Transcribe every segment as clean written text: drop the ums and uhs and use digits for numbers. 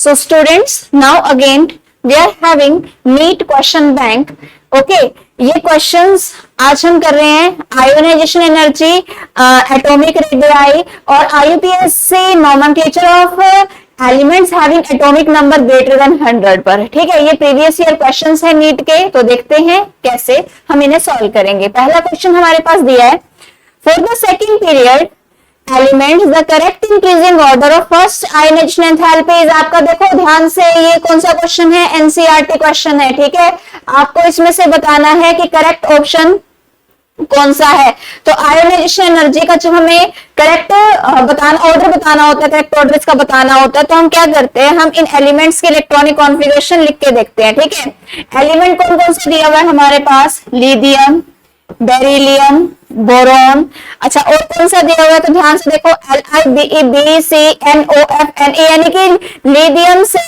So students, now again we are having NEET question bank. Okay, ये questions आज हम कर रहे हैं आयोनाइजेशन एनर्जी, एटॉमिक रेडियाई और IUPAC nomenclature of elements having atomic number greater than 100 पर। ठीक है, ये प्रीवियस ईयर क्वेश्चंस है नीट के, तो देखते हैं कैसे हम इन्हें सॉल्व करेंगे। पहला क्वेश्चन हमारे पास दिया है, for the second period elements the correct increasing order of first ionization enthalpy is. आपका देखो ध्यान से, ये कौन सा क्वेश्चन है, एनसीईआरटी क्वेश्चन है। ठीक है, आपको इसमें से बताना है कि करेक्ट ऑप्शन कौन सा है। तो आयोनाइजेशन एनर्जी का जब हमें करेक्ट बताना, ऑर्डर बताना होता है, करेक्ट ऑर्डर इसका बताना होता है, तो हम क्या करते हैं, हम इन एलिमेंट्स के इलेक्ट्रॉनिक कॉन्फ़िगरेशन लिख के देखते हैं। ठीक है, एलिमेंट कौन कौन सा दिया हुआ है हमारे पास, लिथियम, बेरिलियम, बोरॉन। अच्छा, और कौन सा दिया हुआ है, तो ध्यान से देखो, LiBeBCNOFNA, यानी कि लिथियम से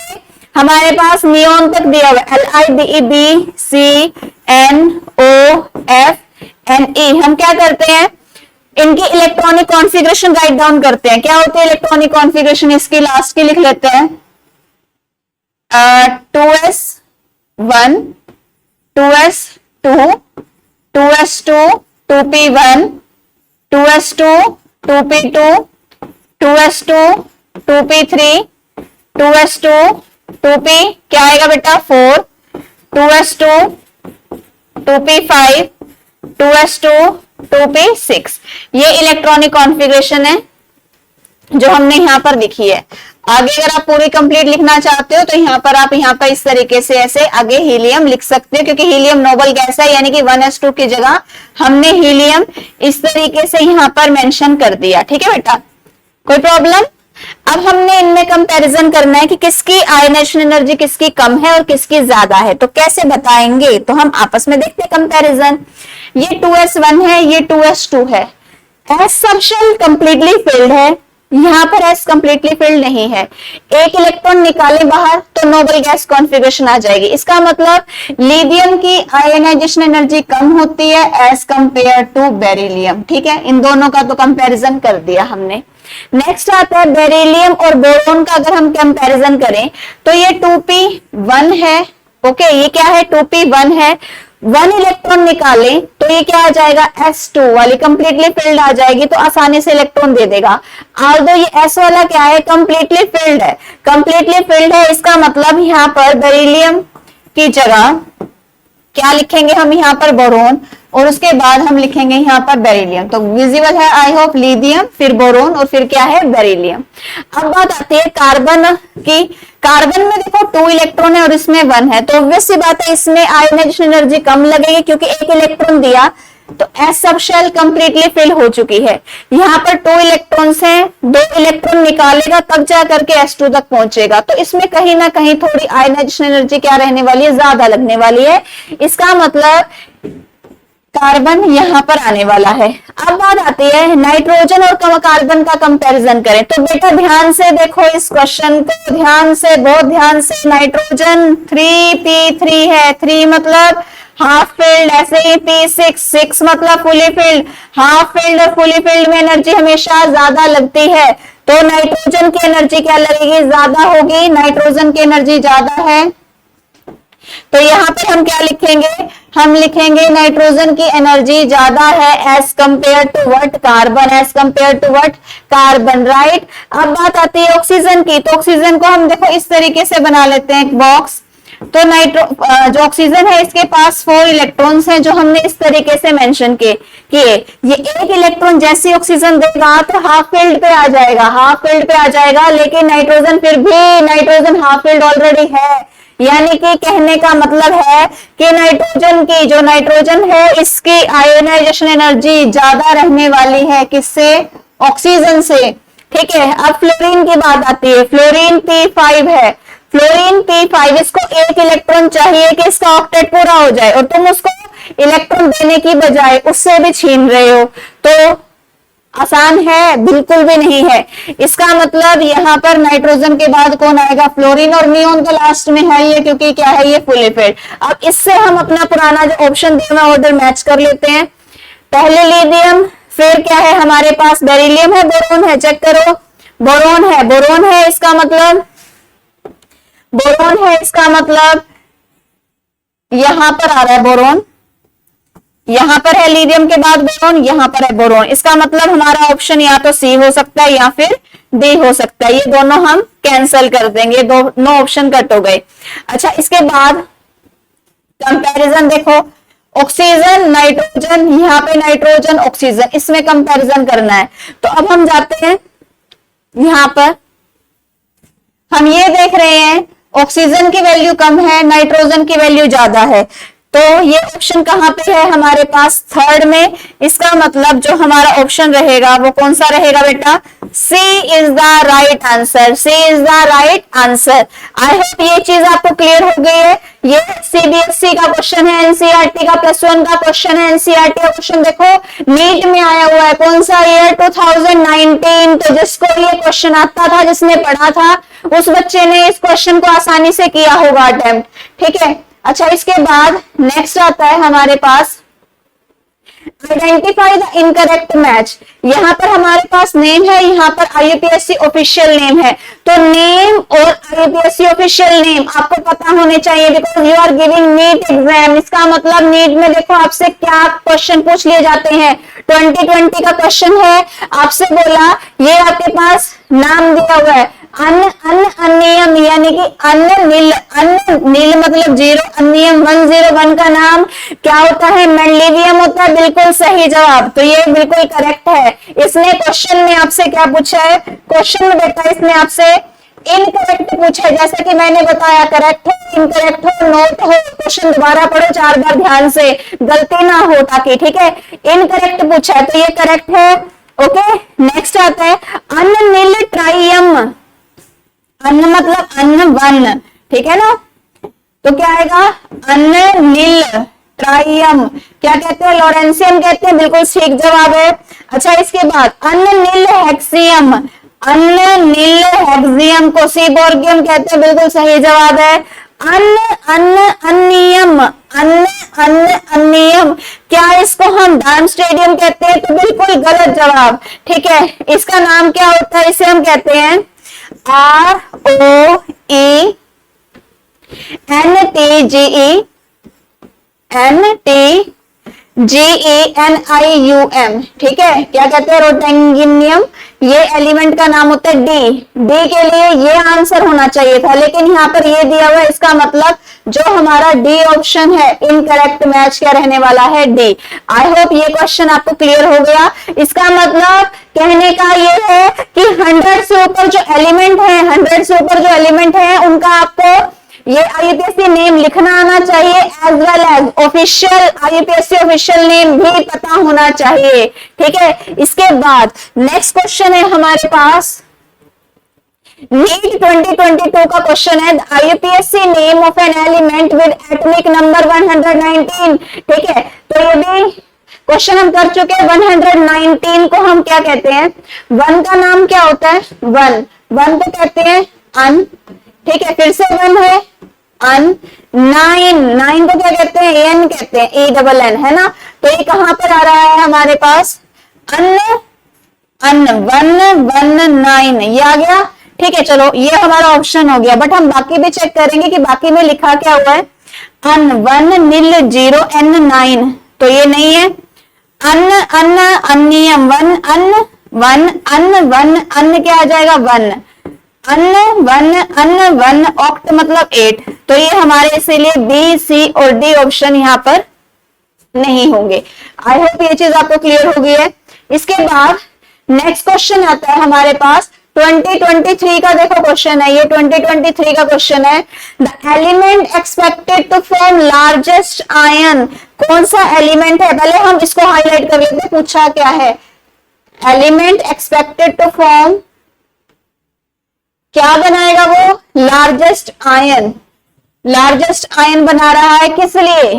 हमारे पास नियोन तक दिया हुआ है, LiBeBCNOFNE। हम क्या करते हैं, इनकी इलेक्ट्रॉनिक कॉन्फ़िगरेशन राइट डाउन करते हैं। क्या होती है इलेक्ट्रॉनिक कॉन्फ़िगरेशन, इसकी लास्ट की लिख लेते हैं, 2s1 2s2 2s2 2p1 2s2 2p2 2s2 2p3 2s2 2p क्या आएगा बेटा 4 2s2 2p5 2s2 2p6। ये इलेक्ट्रॉनिक कॉन्फ़िगरेशन है जो हमने यहां पर लिखी है। आगे अगर आप पूरी कंप्लीट लिखना चाहते हो तो यहाँ पर आप यहाँ पर इस तरीके से ऐसे आगे हीलियम लिख सकते हो, क्योंकि हीलियम नोबल गैस है, यानी कि 1s2 की जगह हमने हीलियम इस तरीके से यहाँ पर मेंशन कर दिया। ठीक है बेटा, कोई प्रॉब्लम। अब हमने इनमें कंपैरिजन करना है कि किसकी आयोनाइजेशन एनर्जी किसकी कम है और किसकी ज्यादा है। तो कैसे बताएंगे, तो हम आपस में देखते हैं कंपैरिजन। ये 2s1 है, ये 2s2 है। एस सबशेल कंप्लीटली फिल्ड है, यहाँ पर एस कंप्लीटली फिल्ड नहीं है। एक इलेक्ट्रॉन निकाले बाहर तो नोबल गैस कॉन्फ़िगरेशन आ जाएगी। इसका मतलब लिथियम की आयोनाइजेशन एनर्जी कम होती है एज कंपेयर टू बेरिलियम। ठीक है, इन दोनों का तो कंपैरिजन कर दिया हमने। नेक्स्ट आता है बेरिलियम और बोरॉन का। अगर हम कंपैरिजन करें तो ये 2p1 है। ओके, ये क्या है, 2p1 है। 1 इलेक्ट्रॉन निकालें तो ये क्या आ जाएगा, s2 वाली कंप्लीटली फिल्ड आ जाएगी, तो आसानी से इलेक्ट्रॉन दे देगा। ऑल्दो ये s वाला क्या है, कंप्लीटली फिल्ड है। कंप्लीटली फिल्ड है, इसका मतलब यहाँ पर बेरिलियम की जगह क्या लिखेंगे हम, यहाँ पर बोरॉन, और उसके बाद हम लिखेंगे यहाँ पर बेरिलियम। तो विजिबल है आई होप, लिथियम, फिर बोरॉन और फिर क्या है, बेरिलियम। अब बात आती है कार्बन की। कार्बन में देखो 2 इलेक्ट्रॉन है और इसमें 1 है, तो ऑब्वियस सी बात है इसमें आयोनाइजेशन एनर्जी कम लगेगी, क्योंकि एक इलेक्ट्रॉन दिया तो एस सब शेल कंप्लीटली फिल हो चुकी है। यहाँ पर 2 इलेक्ट्रॉन्स हैं, 2 इलेक्ट्रॉन निकालेगा तब जा करके S2 तक पहुंचेगा, तो इसमें कहीं ना कहीं थोड़ी आयोनाइजेशन एनर्जी क्या रहने वाली है, ज्यादा लगने वाली है। इसका मतलब कार्बन यहाँ पर आने वाला है। अब बात आती है नाइट्रोजन और कार्बन का कंपैरिजन करें। तो बेटा ध्यान से देखो इस क्वेश्चन को, ध्यान से, बहुत ध्यान से। नाइट्रोजन 3p3 है, 3 मतलब हाफ फिल्ड, ऐसे ही p6 6 मतलब फुली फिल्ड। हाफ फिल्ड और फुली फिल्ड में एनर्जी हमेशा ज्यादा लगती है, तो नाइट्रोजन की एनर्जी क्या लगेगी, ज्यादा होगी। नाइट्रोजन की एनर्जी ज्यादा है, तो यहाँ पे हम क्या लिखेंगे, हम लिखेंगे नाइट्रोजन की एनर्जी ज्यादा है as compare to what, carbon, as compare to what, carbon, right. अब बात आती है ऑक्सीजन की। तो ऑक्सीजन को हम देखो इस तरीके से बना लेते हैं एक बॉक्स। तो जो ऑक्सीजन है इसके पास 4 इलेक्ट्रॉन्स हैं, जो हमने इस तरीके से मेंशन किए। ये एक इलेक्ट्रॉन जैसे ऑक्सीजन देगा तो हाफ फील्ड पे आ जाएगा, हाफ फील्ड पे आ जाएगा, लेकिन नाइट्रोजन फिर भी नाइट्रोजन हाफ फील्ड ऑलरेडी है। यानी कि कहने का मतलब है कि नाइट्रोजन की, जो नाइट्रोजन है इसकी आयोनाइजेशन एनर्जी ज्यादा रहने वाली है, किससे, ऑक्सीजन से। ठीक है, अब फ्लोरीन की बात आती है। फ्लोरीन p5 है, फ्लोरीन p5, इसको एक इलेक्ट्रॉन चाहिए कि इसका ऑक्टेट पूरा हो जाए, और तुम उसको इलेक्ट्रॉन देने की बजाय उससे भी छीन रहे हो, तो आसान है, बिल्कुल भी नहीं है। इसका मतलब यहाँ पर नाइट्रोजन के बाद कौन आएगा, फ्लोरीन, और नियोन तो लास्ट में है ये, क्योंकि क्या है ये फुली फिल्ड। अब इससे हम अपना पुराना जो ऑप्शन दिया हुआ ऑर्डर मैच कर लेते हैं। पहले लिथियम, फिर क्या है हमारे पास, बेरिलियम है, बोरॉन है, चेक करो, बोरॉन है, बोरॉन है, इसका मतलब बोरोन है, इसका मतलब यहां पर आ रहा है बोरोन, यहां पर है लिथियम के बाद बोरोन, यहां पर है बोरोन। इसका मतलब हमारा ऑप्शन या तो सी हो सकता है या फिर डी हो सकता है। ये दोनों हम कैंसिल कर देंगे, दोनों ऑप्शन कट हो गए। अच्छा, इसके बाद कंपैरिजन देखो, ऑक्सीजन नाइट्रोजन, यहाँ पे नाइट्रोजन ऑक्सीजन, इसमें कंपैरिजन करना है। तो अब हम जाते हैं यहां पर, हम ये देख रहे हैं ऑक्सीजन की वैल्यू कम है, नाइट्रोजन की वैल्यू ज्यादा है, तो ये ऑप्शन कहां पे है हमारे पास, थर्ड में। इसका मतलब जो हमारा ऑप्शन रहेगा वो कौन सा रहेगा बेटा, C is the right answer, C is the right answer. I hope ये चीज आपको क्लियर हो गई है। ये सीबीएसई का क्वेश्चन है, एनसीईआरटी का +1 का क्वेश्चन है। एनसीईआरटी का क्वेश्चन देखो नीट में आया हुआ है, कौन सा ईयर, 2019। तो जिसको ये क्वेश्चन आता था, जिसने पढ़ा था, उस बच्चे ने इस क्वेश्चन को आसानी से किया होगा अटेम्प्ट, ठीक है। अच्छा, इसके बाद नेक्स्ट आता है हमारे पास आइडेंटिफाई द इनकरेक्ट मैच। यहाँ पर हमारे पास नेम है, यहाँ पर आईयूपीएससी ऑफिशियल नेम है। तो नेम और आईयूपीएससी ऑफिशियल नेम आपको पता होने चाहिए, because you are giving NEET exam. इसका मतलब नीट में देखो आपसे क्या क्वेश्चन पूछ लिए जाते हैं। 2020 का क्वेश्चन है, आपसे बोला ये आपके पास नाम दिया हुआ है अन्नियम, यानी कि अन्न नील मतलब 0, अन्नियम 101 का नाम क्या होता है, मेंडेलियम होता है। बिल्कुल सही जवाब, तो ये बिल्कुल करेक्ट है। इसने क्वेश्चन में आपसे क्या पूछा है, क्वेश्चन में बेटा इसने आपसे इनकरेक्ट पूछा है, जैसा कि मैंने बताया करेक्ट हो, इनकरेक्ट हो, नोट हो, क्वेश्चन दोबारा पढ़ो 4 बार ध्यान से, गलती ना हो ताकि, ठीक है। इनकरेक्ट पूछा है तो ये करेक्ट है, ओके। नेक्स्ट आता है अन्न नील ट्राइयम, अन्न मतलब अन्न वन, ठीक है ना। तो क्या आएगा, अन्न नील ट्राइयम, क्या कहते हैं, लॉरेंसियम कहते हैं, बिल्कुल ठीक जवाब है। अच्छा, इसके बाद अन्न नील हेक्सियम, अन्न नील हेक्सियम को सीबोर्गियम कहते हैं, बिल्कुल सही जवाब है। अन्नियम, अन्नियम, क्या इसको हम डांस स्टेडियम कहते हैं, तो बिल्कुल गलत जवाब, ठीक है। इसका नाम क्या होता है, इसे हम कहते हैं ROENTGENIUM, ठीक है। क्या कहते हैं, रोटेंगिनियम। ये एलिमेंट का नाम होता है डी के लिए ये आंसर होना चाहिए था, लेकिन यहाँ पर ये दिया हुआ है। इसका मतलब जो हमारा डी ऑप्शन है इनकरेक्ट मैच क्या रहने वाला है, डी। आई होप ये क्वेश्चन आपको क्लियर हो गया। इसका मतलब कहने का ये है कि 100 से ऊपर जो एलिमेंट है, 100 से ऊपर जो एलिमेंट है उनका आपको ये आईयूपीएससी नेम लिखना आना चाहिए, as well as official IUPAC official name भी पता होना चाहिए, ठीक है। इसके बाद नेक्स्ट क्वेश्चन है हमारे पास नीट 2022 का क्वेश्चन है, आईयूपीएससी name of an element with atomic number 119, ठीक है। तो ये भी क्वेश्चन हम कर चुके हैं। 119 को हम क्या कहते हैं, 1 का नाम क्या होता है, 1 को कहते हैं अन, ठीक है। फिर से 1 है अन, 9 को क्या कहते हैं, एन कहते हैं, ENN, है ना। तो ये कहां पर आ रहा है हमारे पास, अन्न 119, ये आ गया, ठीक है। चलो ये हमारा ऑप्शन हो गया, बट हम बाकी भी चेक करेंगे कि बाकी में लिखा क्या हुआ है। अन 1 नील 0 N9, तो ये नहीं है। अन्नियम 1 अन्न क्या आ जाएगा, 1 अन्न 1 ऑक्ट मतलब 8, तो ये हमारे इसीलिए बी, सी और डी ऑप्शन यहाँ पर नहीं होंगे। आई होप ये चीज आपको क्लियर हो गई है। इसके बाद नेक्स्ट क्वेश्चन आता है हमारे पास 2023 का, देखो क्वेश्चन है ये 2023 का क्वेश्चन है। The element expected to form largest ion, कौन सा एलिमेंट है, पहले हम इसको हाईलाइट कर लेते हैं, पूछा क्या है। एलिमेंट एक्सपेक्टेड टू फॉर्म क्या बनाएगा वो, लार्जेस्ट आयन, लार्जेस्ट आयन बना रहा है, किस लिए,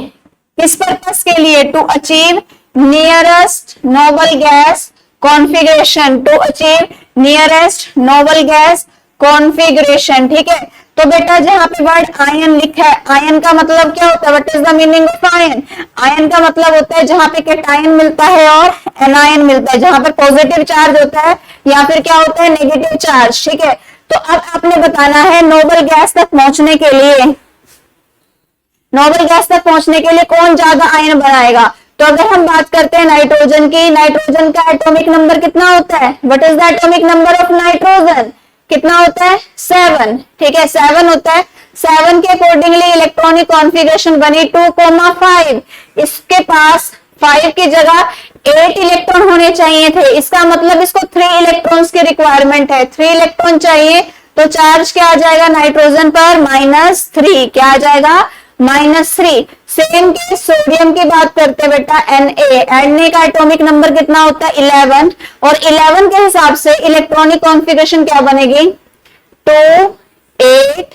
किस पर्पस के लिए, to achieve nearest noble gas configuration, to achieve nearest noble gas configuration, ठीक है। तो बेटा जहां पे वर्ड आयन लिखा है, आयन का मतलब क्या होता है, what is the meaning of ion, ion का मतलब होता है जहां पे कैटायन मिलता है और एनायन मिलता है, जहां पर पॉजिटिव चार्ज होता है या फिर क्या होता है, नेगेटिव चार्ज, ठीक है। तो अब आपने बताना है नोबल गैस तक पहुंचने के लिए, नोबल गैस तक पहुंचने के लिए कौन ज्यादा आयन बनाएगा। तो अगर हम बात करते हैं नाइट्रोजन की, नाइट्रोजन का एटॉमिक नंबर कितना होता है, what is the atomic number of nitrogen, कितना होता है 7, ठीक है 7 होता है। 7 के अकॉर्डिंगली इलेक्ट्रॉनिक कॉन्फ़िगरेशन बनी 2,5, इसके पास 5 की जगह 8 इलेक्ट्रॉन होने चाहिए थे, इसका मतलब इसको 3 इलेक्ट्रॉन्स की रिक्वायरमेंट है, 3 इलेक्ट्रॉन चाहिए, तो चार्ज क्या आ जाएगा नाइट्रोजन पर -3, क्या आ जाएगा -3। सेम केस सोडियम की बात करते बेटा Na का एटॉमिक नंबर कितना होता है 11, और 11 के हिसाब से इलेक्ट्रॉनिक कॉन्फ़िगरेशन क्या बनेगी 2, 8,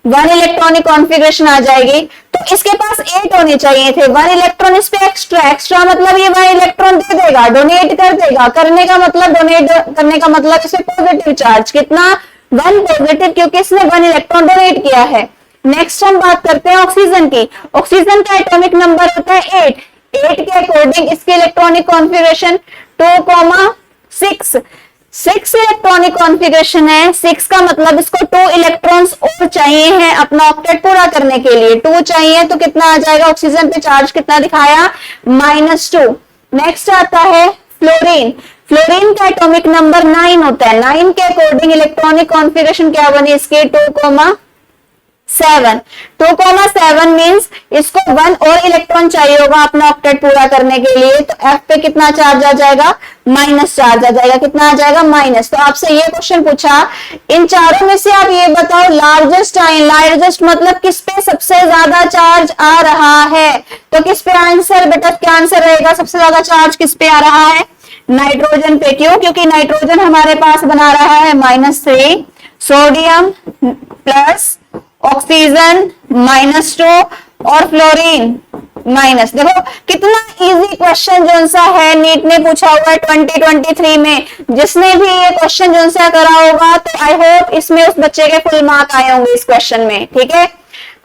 1 इलेक्ट्रॉनिक कॉन्फ़िगरेशन आ जाएगी। तो इसके पास 8 होने चाहिए थे, 1 इलेक्ट्रॉन इस पे एक्स्ट्रा मतलब ये 1 इलेक्ट्रॉन दे देगा, डोनेट कर देगा, करने का मतलब डोनेट करने का मतलब इसे पॉजिटिव चार्ज कितना 1 पॉजिटिव, क्योंकि इसने 1 इलेक्ट्रॉन डोनेट किया है। नेक्स्ट हम बात करते हैं ऑक्सीजन की, ऑक्सीजन का एटॉमिक नंबर होता है 8 के अकॉर्डिंग इसकी इलेक्ट्रॉनिक कॉन्फ़िगरेशन 2,6 6 इलेक्ट्रॉनिक कॉन्फ़िगरेशन है, 6 का मतलब इसको 2 इलेक्ट्रॉन्स और चाहिए हैं अपना ऑक्टेट पूरा करने के लिए, 2 चाहिए तो कितना आ जाएगा, ऑक्सीजन पे चार्ज कितना दिखाया -2। नेक्स्ट आता है फ्लोरीन, फ्लोरीन का एटॉमिक नंबर 9 होता है, 9 के अकॉर्डिंग इलेक्ट्रॉनिक कॉन्फ़िगरेशन क्या बनी इसके 2,7 मींस इसको 1 और इलेक्ट्रॉन चाहिए होगा अपना ऑक्टेट पूरा करने के लिए, तो F पे कितना चार्ज आ जाएगा माइनस चार्ज आ जाएगा, कितना आ जाएगा माइनस। तो आपसे ये क्वेश्चन पूछा इन चारों में से आप ये बताओ लार्जेस्ट आयन, लार्जेस्ट मतलब किस पे सबसे ज्यादा चार्ज आ रहा है, तो किस पे आंसर बेटा क्या आंसर रहेगा, सबसे ज्यादा चार्ज किस पे आ रहा है नाइट्रोजन पे। क्यों, क्योंकि नाइट्रोजन हमारे पास बना रहा है -3, सोडियम प्लस, ऑक्सीजन -2 और फ्लोरीन माइनस। देखो कितना इजी क्वेश्चन जो सा है नीट ने पूछा हुआ है 2023 में, जिसने भी ये क्वेश्चन जो सा करा होगा तो आई होप इसमें उस बच्चे के फुल मार्क आए होंगे इस क्वेश्चन में, ठीक है।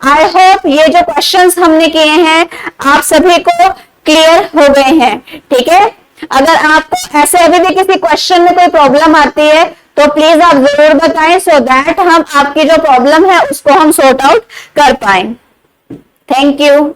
आई होप ये जो क्वेश्चंस हमने किए हैं आप सभी को क्लियर हो गए हैं, ठीक है। अगर आपको ऐसे अभी भी किसी क्वेश्चन में कोई प्रॉब्लम आती है तो प्लीज आप जरूर बताएं, सो दैट हम आपकी जो प्रॉब्लम है उसको हम सॉर्ट आउट कर पाए। Thank you.